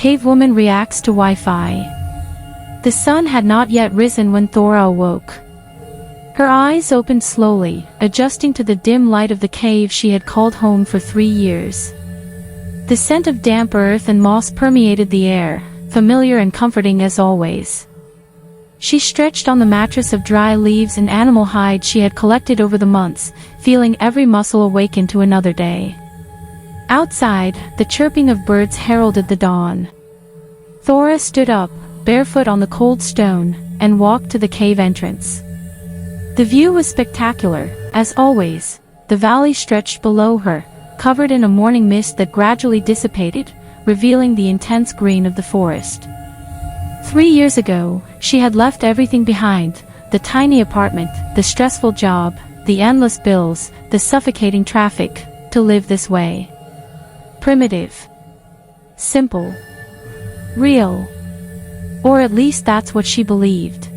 Cavewoman reacts to Wi-Fi. The sun had not yet risen when Thora awoke. Her eyes opened slowly, adjusting to the dim light of the cave she had called home for 3 years. The scent of damp earth and moss permeated the air, familiar and comforting as always. She stretched on the mattress of dry leaves and animal hide she had collected over the months, feeling every muscle awaken to another day. Outside, the chirping of birds heralded the dawn. Thora stood up, barefoot on the cold stone, and walked to the cave entrance. The view was spectacular, as always. The valley stretched below her, covered in a morning mist that gradually dissipated, revealing the intense green of the forest. 3 years ago, she had left everything behind: the tiny apartment, the stressful job, the endless bills, the suffocating traffic, to live this way. Primitive. Simple. Real. Or at least that's what she believed.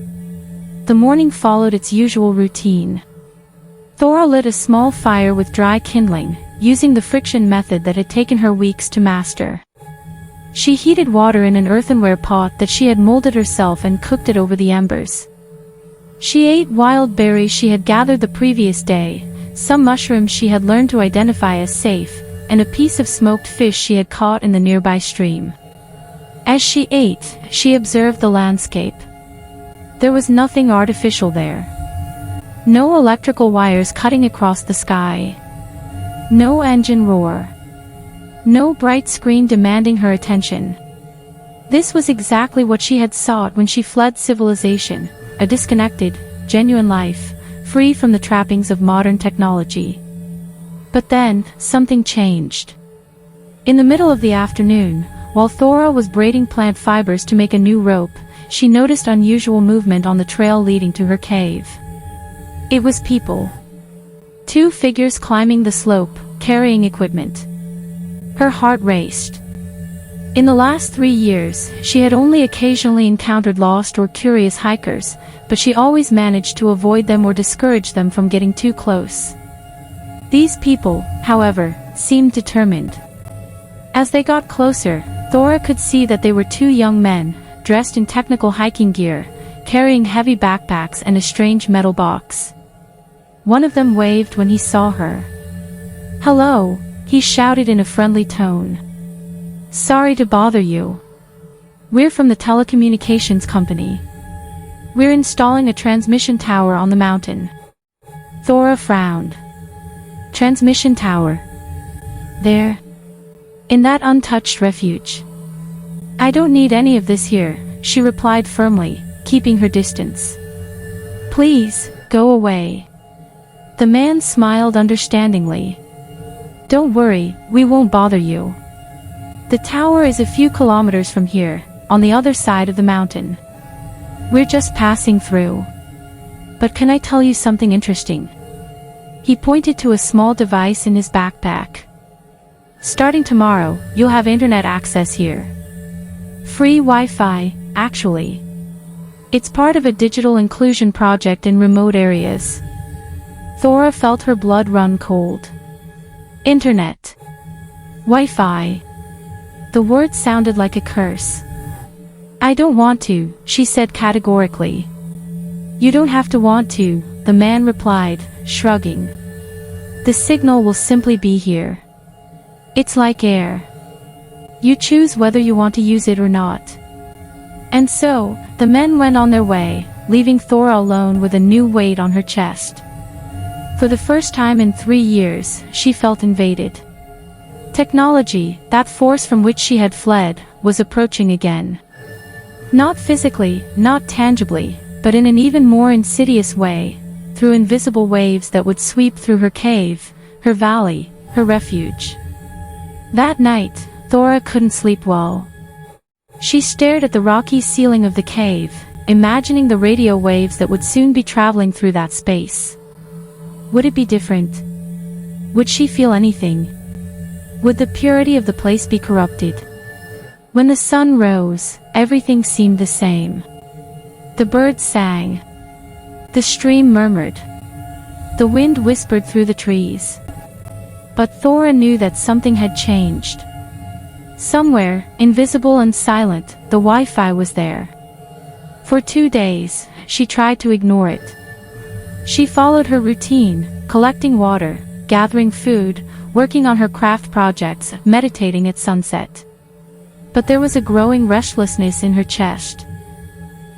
The morning followed its usual routine. Thora lit a small fire with dry kindling, using the friction method that had taken her weeks to master. She heated water in an earthenware pot that she had molded herself and cooked it over the embers. She ate wild berries she had gathered the previous day, some mushrooms she had learned to identify as safe, and a piece of smoked fish she had caught in the nearby stream. As she ate, she observed the landscape. There was nothing artificial there. No electrical wires cutting across the sky. No engine roar. No bright screen demanding her attention. This was exactly what she had sought when she fled civilization, a disconnected, genuine life, free from the trappings of modern technology. But then, something changed. In the middle of the afternoon, while Thora was braiding plant fibers to make a new rope, she noticed unusual movement on the trail leading to her cave. It was people. 2 figures climbing the slope, carrying equipment. Her heart raced. In the last 3 years, she had only occasionally encountered lost or curious hikers, but she always managed to avoid them or discourage them from getting too close. These people, however, seemed determined. As they got closer, Thora could see that they were 2 young men, dressed in technical hiking gear, carrying heavy backpacks and a strange metal box. One of them waved when he saw her. "Hello," he shouted in a friendly tone. "Sorry to bother you. We're from the telecommunications company. We're installing a transmission tower on the mountain." Thora frowned. Transmission tower? There? In that untouched refuge? "I don't need any of this here," she replied firmly, keeping her distance. "Please, go away." The man smiled understandingly. "Don't worry, we won't bother you. The tower is a few kilometers from here, on the other side of the mountain. We're just passing through. But can I tell you something interesting?" He pointed to a small device in his backpack. "Starting tomorrow, you'll have internet access here. Free Wi-Fi, actually. It's part of a digital inclusion project in remote areas." Thora felt her blood run cold. Internet. Wi-Fi. The word sounded like a curse. "I don't want to," she said categorically. "You don't have to want to," the man replied, shrugging. "The signal will simply be here. It's like air. You choose whether you want to use it or not." And so, the men went on their way, leaving Thora alone with a new weight on her chest. For the first time in 3 years, she felt invaded. Technology, that force from which she had fled, was approaching again. Not physically, not tangibly, but in an even more insidious way, through invisible waves that would sweep through her cave, her valley, her refuge. That night, Thora couldn't sleep well. She stared at the rocky ceiling of the cave, imagining the radio waves that would soon be traveling through that space. Would it be different? Would she feel anything? Would the purity of the place be corrupted? When the sun rose, everything seemed the same. The birds sang. The stream murmured. The wind whispered through the trees. But Thora knew that something had changed. Somewhere, invisible and silent, the Wi-Fi was there. For 2 days, she tried to ignore it. She followed her routine, collecting water, gathering food, working on her craft projects, meditating at sunset. But there was a growing restlessness in her chest.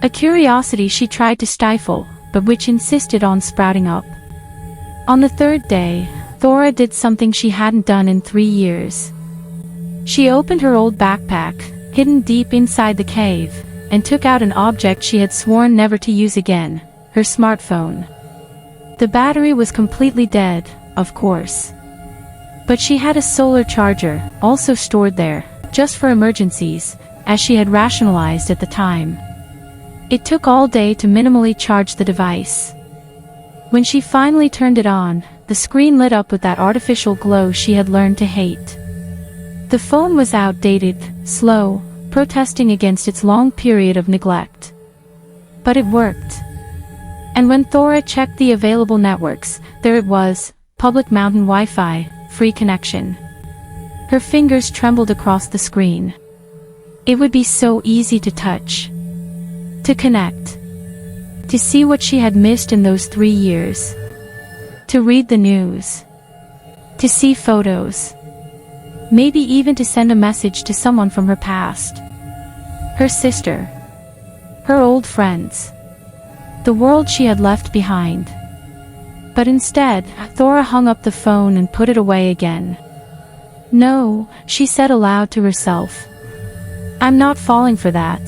A curiosity she tried to stifle, but which insisted on sprouting up. On the 3rd day, Thora did something she hadn't done in 3 years. She opened her old backpack, hidden deep inside the cave, and took out an object she had sworn never to use again, her smartphone. The battery was completely dead, of course. But she had a solar charger, also stored there, just for emergencies, as she had rationalized at the time. It took all day to minimally charge the device. When she finally turned it on, the screen lit up with that artificial glow she had learned to hate. The phone was outdated, slow, protesting against its long period of neglect. But it worked. And when Thora checked the available networks, there it was, public mountain Wi-Fi, free connection. Her fingers trembled across the screen. It would be so easy to touch. To connect. To see what she had missed in those 3 years. To read the news. To see photos. Maybe even to send a message to someone from her past. Her sister. Her old friends. The world she had left behind. But instead, Thora hung up the phone and put it away again. No, she said aloud to herself. I'm not falling for that.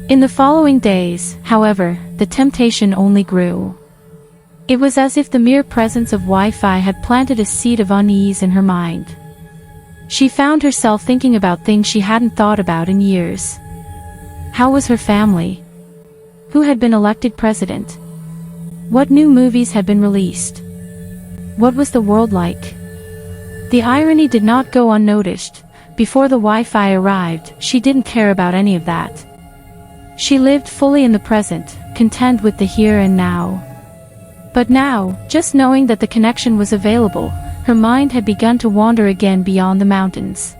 In the following days, however, the temptation only grew. It was as if the mere presence of Wi-Fi had planted a seed of unease in her mind. She found herself thinking about things she hadn't thought about in years. How was her family? Who had been elected president? What new movies had been released? What was the world like? The irony did not go unnoticed. Before the Wi-Fi arrived, she didn't care about any of that. She lived fully in the present, content with the here and now. But now, just knowing that the connection was available, her mind had begun to wander again beyond the mountains.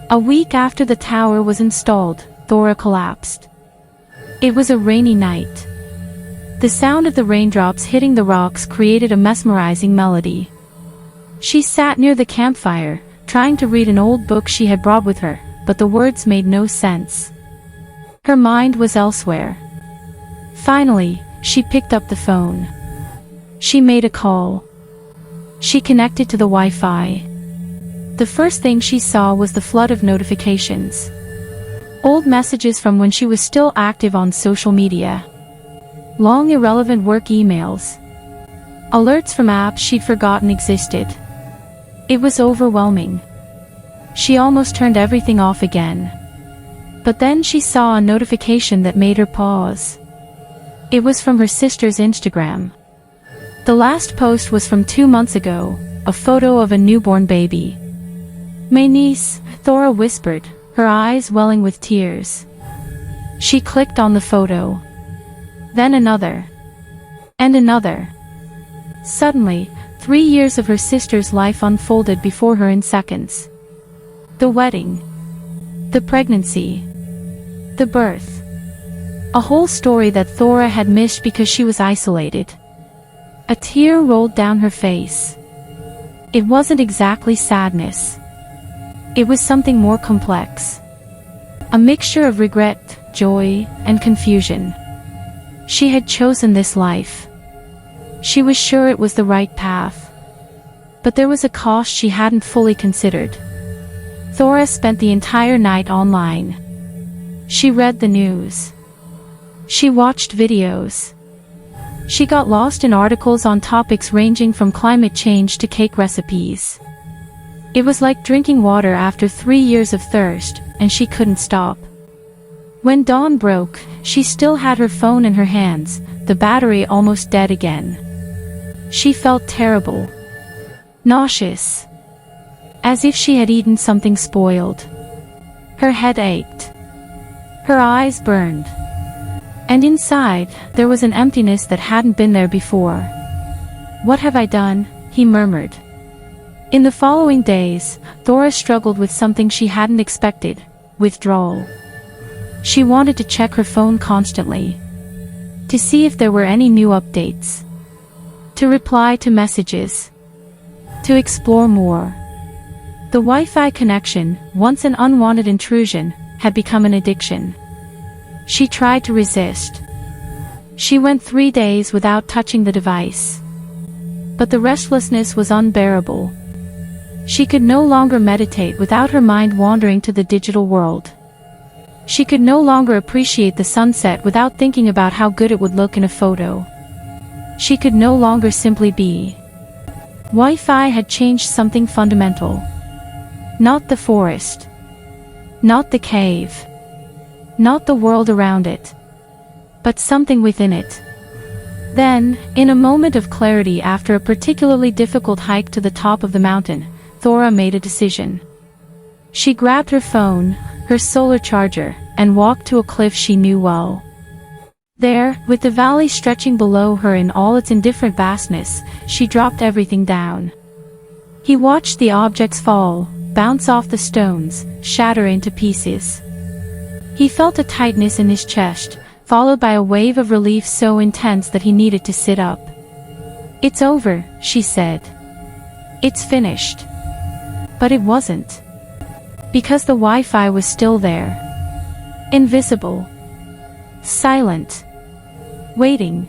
A week after the tower was installed, Thora collapsed. It was a rainy night. The sound of the raindrops hitting the rocks created a mesmerizing melody. She sat near the campfire, trying to read an old book she had brought with her, but the words made no sense. Her mind was elsewhere. Finally, she picked up the phone. She made a call. She connected to the Wi-Fi. The first thing she saw was the flood of notifications. Old messages from when she was still active on social media. Long irrelevant work emails. Alerts from apps she'd forgotten existed. It was overwhelming. She almost turned everything off again. But then she saw a notification that made her pause. It was from her sister's Instagram. The last post was from 2 months ago, a photo of a newborn baby. "My niece," Thora whispered, her eyes welling with tears. She clicked on the photo. Then another. And another. Suddenly, 3 years of her sister's life unfolded before her in seconds. The wedding. The pregnancy. The birth. A whole story that Thora had missed because she was isolated. A tear rolled down her face. It wasn't exactly sadness. It was something more complex. A mixture of regret, joy, and confusion. She had chosen this life. She was sure it was the right path. But there was a cost she hadn't fully considered. Thora spent the entire night online. She read the news. She watched videos. She got lost in articles on topics ranging from climate change to cake recipes. It was like drinking water after 3 years of thirst, and she couldn't stop. When dawn broke, she still had her phone in her hands, the battery almost dead again. She felt terrible. Nauseous. As if she had eaten something spoiled. Her head ached. Her eyes burned. And inside, there was an emptiness that hadn't been there before. "What have I done?" he murmured. In the following days, Thora struggled with something she hadn't expected: withdrawal. She wanted to check her phone constantly, to see if there were any new updates, to reply to messages, to explore more. The Wi-Fi connection, once an unwanted intrusion, had become an addiction. She tried to resist. She went 3 days without touching the device. But the restlessness was unbearable. She could no longer meditate without her mind wandering to the digital world. She could no longer appreciate the sunset without thinking about how good it would look in a photo. She could no longer simply be. Wi-Fi had changed something fundamental. Not the forest. Not the cave. Not the world around it. But something within it. Then, in a moment of clarity after a particularly difficult hike to the top of the mountain, Thora made a decision. She grabbed her phone, her solar charger, and walked to a cliff she knew well. There, with the valley stretching below her in all its indifferent vastness, she dropped everything down. He watched the objects fall, bounce off the stones, shatter into pieces. He felt a tightness in his chest, followed by a wave of relief so intense that he needed to sit up. "It's over," she said. "It's finished." But it wasn't. Because the Wi-Fi was still there. Invisible. Silent. Waiting.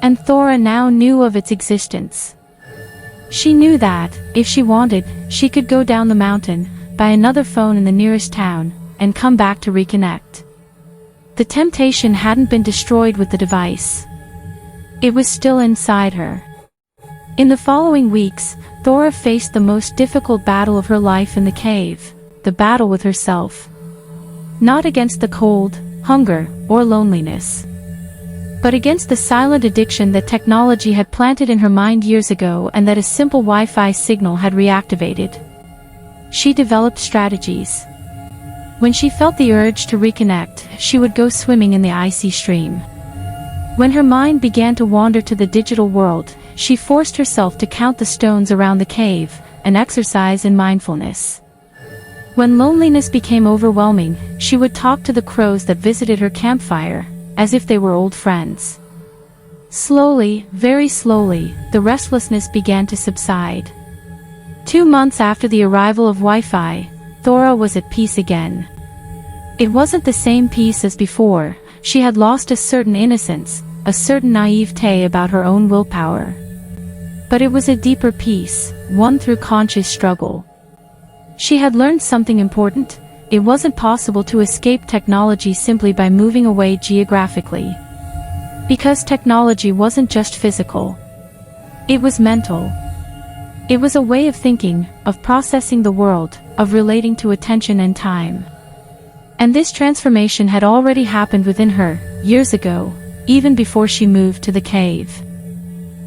And Thora now knew of its existence. She knew that, if she wanted, she could go down the mountain, buy another phone in the nearest town, and come back to reconnect. The temptation hadn't been destroyed with the device. It was still inside her. In the following weeks, Thora faced the most difficult battle of her life in the cave, the battle with herself. Not against the cold, hunger, or loneliness, but against the silent addiction that technology had planted in her mind years ago and that a simple Wi-Fi signal had reactivated. She developed strategies. When she felt the urge to reconnect, she would go swimming in the icy stream. When her mind began to wander to the digital world, she forced herself to count the stones around the cave, an exercise in mindfulness. When loneliness became overwhelming, she would talk to the crows that visited her campfire, as if they were old friends. Slowly, very slowly, the restlessness began to subside. 2 months after the arrival of Wi-Fi, Thora was at peace again. It wasn't the same peace as before. She had lost a certain innocence, a certain naivete about her own willpower. But it was a deeper peace, won through conscious struggle. She had learned something important. It wasn't possible to escape technology simply by moving away geographically. Because technology wasn't just physical. It was mental. It was a way of thinking, of processing the world, of relating to attention and time. And this transformation had already happened within her, years ago, even before she moved to the cave.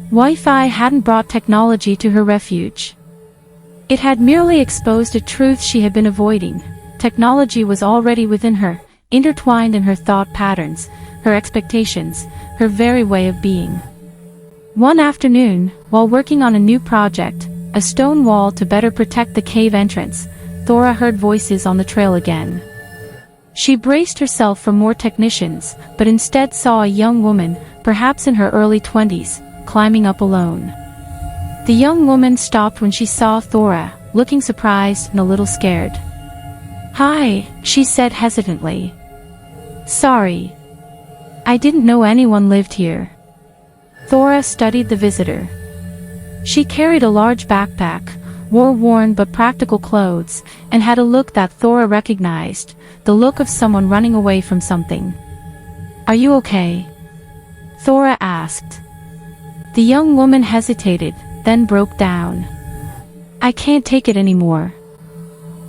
Wi-Fi hadn't brought technology to her refuge. It had merely exposed a truth she had been avoiding. Technology was already within her, intertwined in her thought patterns, her expectations, her very way of being. One afternoon, while working on a new project, a stone wall to better protect the cave entrance, Thora heard voices on the trail again. She braced herself for more technicians, but instead saw a young woman, perhaps in her early 20s, climbing up alone. The young woman stopped when she saw Thora, looking surprised and a little scared. "Hi," she said hesitantly. "Sorry. I didn't know anyone lived here." Thora studied the visitor. She carried a large backpack, wore worn but practical clothes, and had a look that Thora recognized, the look of someone running away from something. "Are you okay?" Thora asked. The young woman hesitated, then broke down. "I can't take it anymore.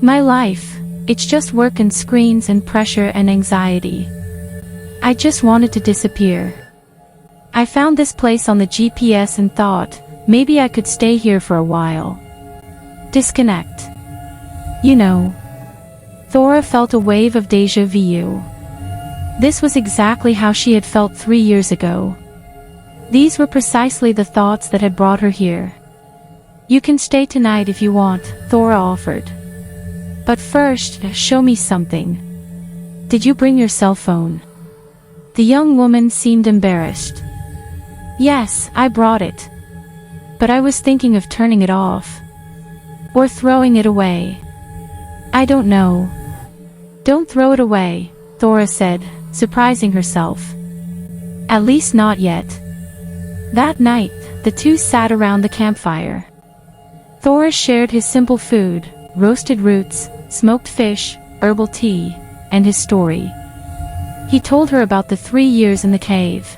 My life, it's just work and screens and pressure and anxiety. I just wanted to disappear. I found this place on the GPS and thought, maybe I could stay here for a while. Disconnect. You know." Thora felt a wave of déjà vu. This was exactly how she had felt 3 years ago. These were precisely the thoughts that had brought her here. You can stay tonight if you want, Thora offered. But first, show me something. Did you bring your cell phone? The young woman seemed embarrassed. Yes, I brought it. But I was thinking of turning it off. Or throwing it away. I don't know. Don't throw it away, Thora said, surprising herself. At least not yet. That night, the two sat around the campfire. Thora shared his simple food, roasted roots, smoked fish, herbal tea, and his story. He told her about the 3 years in the cave.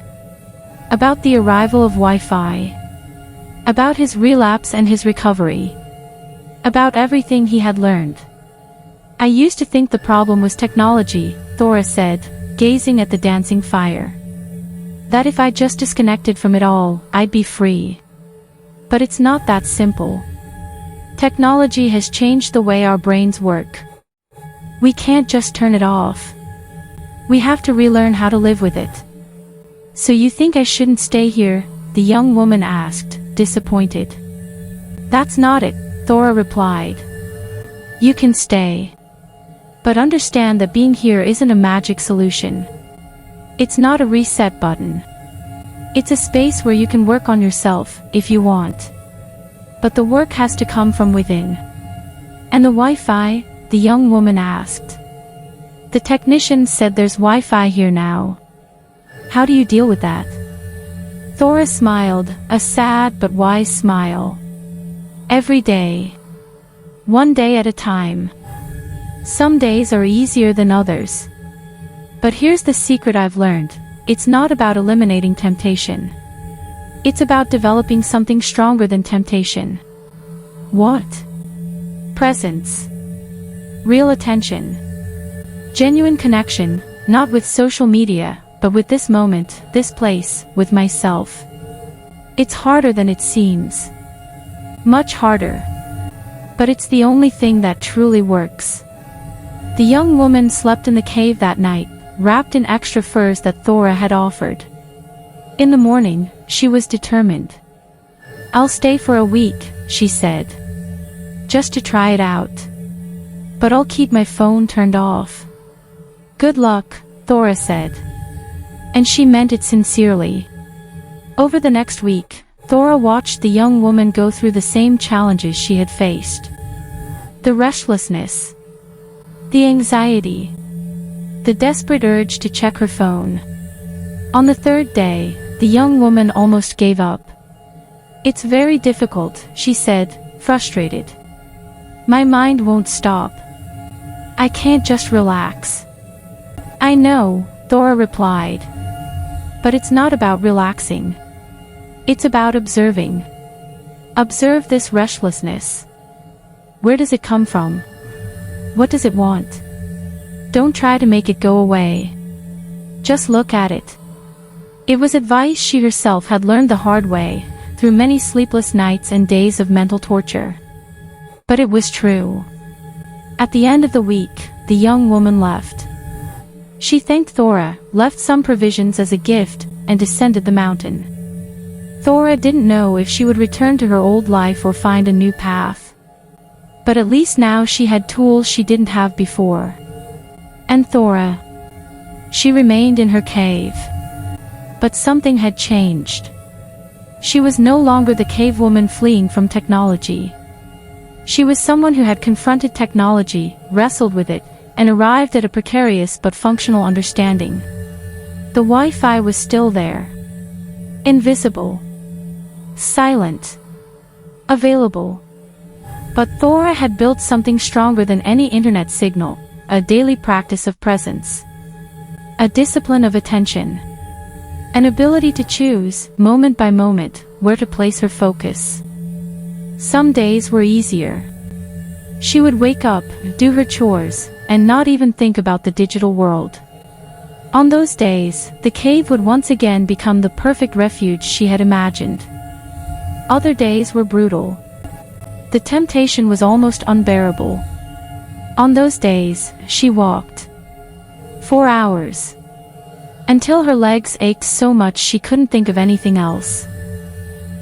About the arrival of Wi-Fi. About his relapse and his recovery. About everything he had learned. I used to think the problem was technology, Thora said, gazing at the dancing fire. That if I just disconnected from it all, I'd be free. But it's not that simple. Technology has changed the way our brains work. We can't just turn it off. We have to relearn how to live with it. So you think I shouldn't stay here? The young woman asked, disappointed. That's not it, Thora replied. You can stay. But understand that being here isn't a magic solution. It's not a reset button. It's a space where you can work on yourself, if you want. But the work has to come from within. And the Wi-Fi? The young woman asked. The technician said there's Wi-Fi here now. How do you deal with that? Thora smiled, a sad but wise smile. Every day. One day at a time. Some days are easier than others. But here's the secret I've learned. It's not about eliminating temptation. It's about developing something stronger than temptation. What? Presence. Real attention. Genuine connection, not with social media, but with this moment, this place, with myself. It's harder than it seems. Much harder. But it's the only thing that truly works. The young woman slept in the cave that night, wrapped in extra furs that Thora had offered. In the morning, she was determined. I'll stay for a week, she said. Just to try it out. But I'll keep my phone turned off. Good luck, Thora said. And she meant it sincerely. Over the next week, Thora watched the young woman go through the same challenges she had faced. The restlessness. The anxiety. The desperate urge to check her phone. On the third day, the young woman almost gave up. It's very difficult, she said, frustrated. My mind won't stop. I can't just relax. I know, Thora replied. But it's not about relaxing. It's about observing. Observe this restlessness. Where does it come from? What does it want? Don't try to make it go away. Just look at it. It was advice she herself had learned the hard way, through many sleepless nights and days of mental torture. But it was true. At the end of the week, the young woman left. She thanked Thora, left some provisions as a gift, and descended the mountain. Thora didn't know if she would return to her old life or find a new path. But at least now she had tools she didn't have before. And Thora. She remained in her cave. But something had changed. She was no longer the cave woman fleeing from technology. She was someone who had confronted technology, wrestled with it, and arrived at a precarious but functional understanding. The Wi-Fi was still there. Invisible. Silent. Available. But Thora had built something stronger than any internet signal, a daily practice of presence. A discipline of attention. An ability to choose, moment by moment, where to place her focus. Some days were easier. She would wake up, do her chores, and not even think about the digital world. On those days, the cave would once again become the perfect refuge she had imagined. Other days were brutal. The temptation was almost unbearable. On those days, she walked. 4 hours. Until her legs ached so much she couldn't think of anything else.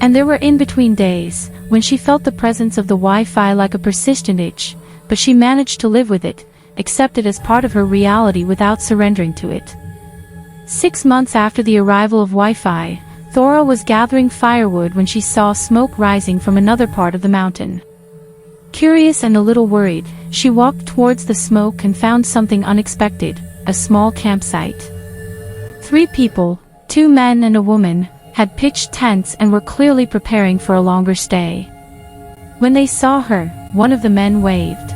And there were in-between days, when she felt the presence of the Wi-Fi like a persistent itch, but she managed to live with it, accept it as part of her reality without surrendering to it. 6 months after the arrival of Wi-Fi, Thora was gathering firewood when she saw smoke rising from another part of the mountain. Curious and a little worried, she walked towards the smoke and found something unexpected, a small campsite. 3 people, 2 men and a woman, had pitched tents and were clearly preparing for a longer stay. When they saw her, one of the men waved.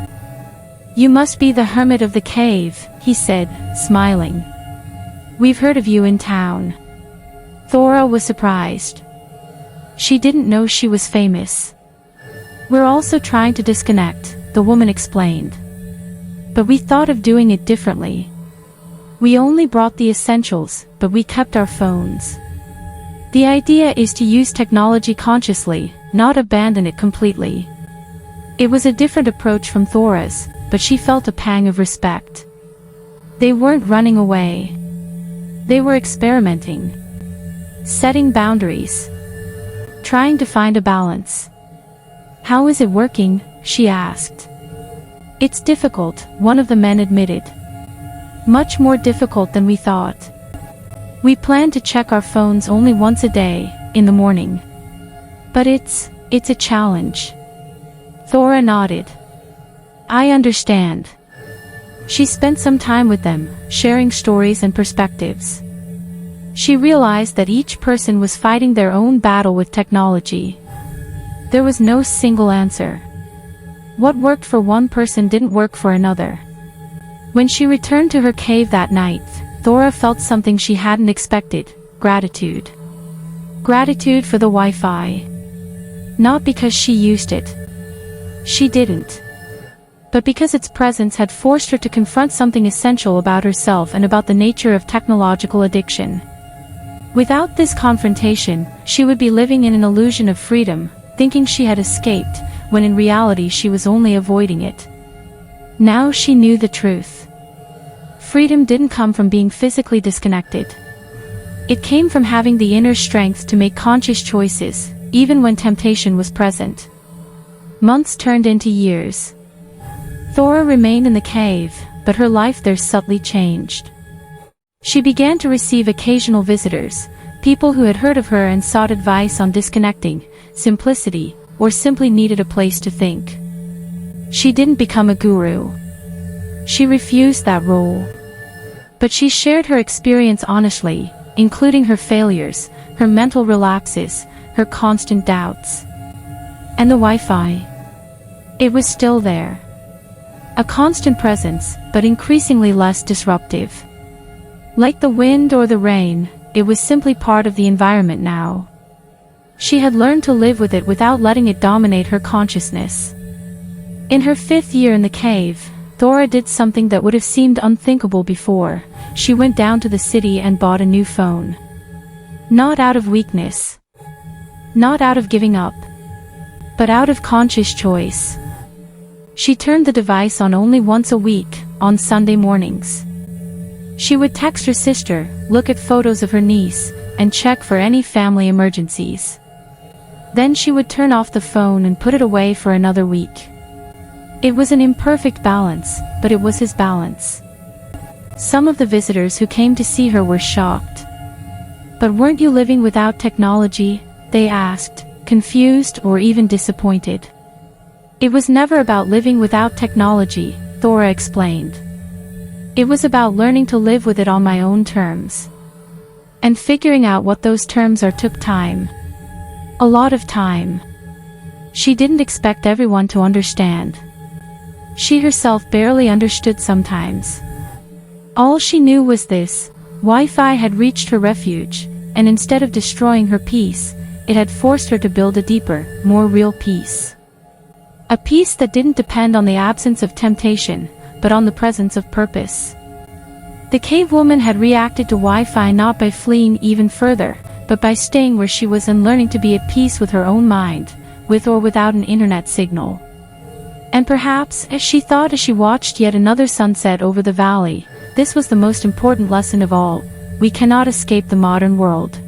"You must be the hermit of the cave," he said, smiling. "We've heard of you in town." Thora was surprised. She didn't know she was famous. "We're also trying to disconnect," the woman explained. "But we thought of doing it differently. We only brought the essentials, but we kept our phones. The idea is to use technology consciously, not abandon it completely." It was a different approach from Thora's, but she felt a pang of respect. They weren't running away. They were experimenting. Setting boundaries. Trying to find a balance. "How is it working?" she asked. "It's difficult," one of the men admitted. "Much more difficult than we thought. We plan to check our phones only once a day, in the morning. But it's a challenge." Thora nodded. "I understand." She spent some time with them, sharing stories and perspectives. She realized that each person was fighting their own battle with technology. There was no single answer. What worked for one person didn't work for another. When she returned to her cave that night, Thora felt something she hadn't expected: gratitude. Gratitude for the Wi-Fi. Not because she used it. She didn't. But because its presence had forced her to confront something essential about herself and about the nature of technological addiction. Without this confrontation, she would be living in an illusion of freedom, thinking she had escaped, when in reality she was only avoiding it. Now she knew the truth. Freedom didn't come from being physically disconnected. It came from having the inner strength to make conscious choices, even when temptation was present. Months turned into years. Thora remained in the cave, but her life there subtly changed. She began to receive occasional visitors, people who had heard of her and sought advice on disconnecting, simplicity, or simply needed a place to think. She didn't become a guru. She refused that role. But she shared her experience honestly, including her failures, her mental relapses, her constant doubts. And the Wi-Fi. It was still there. A constant presence, but increasingly less disruptive. Like the wind or the rain, it was simply part of the environment now. She had learned to live with it without letting it dominate her consciousness. In her 5th year in the cave, Thora did something that would have seemed unthinkable before. She went down to the city and bought a new phone. Not out of weakness. Not out of giving up. But out of conscious choice. She turned the device on only once a week, on Sunday mornings. She would text her sister, look at photos of her niece, and check for any family emergencies. Then she would turn off the phone and put it away for another week. It was an imperfect balance, but it was his balance. Some of the visitors who came to see her were shocked. "But weren't you living without technology?" they asked, confused or even disappointed. "It was never about living without technology," Thora explained. "It was about learning to live with it on my own terms. And figuring out what those terms are took time. A lot of time. She didn't expect everyone to understand. She herself barely understood sometimes. All she knew was this: Wi-Fi had reached her refuge, and instead of destroying her peace, it had forced her to build a deeper, more real peace. A peace that didn't depend on the absence of temptation, but on the presence of purpose. The cavewoman had reacted to Wi-Fi not by fleeing even further, but by staying where she was and learning to be at peace with her own mind, with or without an internet signal. And perhaps, as she thought as she watched yet another sunset over the valley, this was the most important lesson of all: we cannot escape the modern world.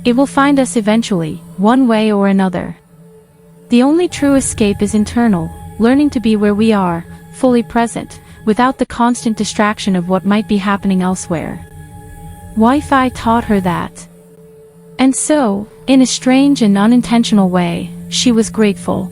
It will find us eventually, one way or another. The only true escape is internal, learning to be where we are, fully present, without the constant distraction of what might be happening elsewhere. Wi-Fi taught her that. And so, in a strange and unintentional way, she was grateful.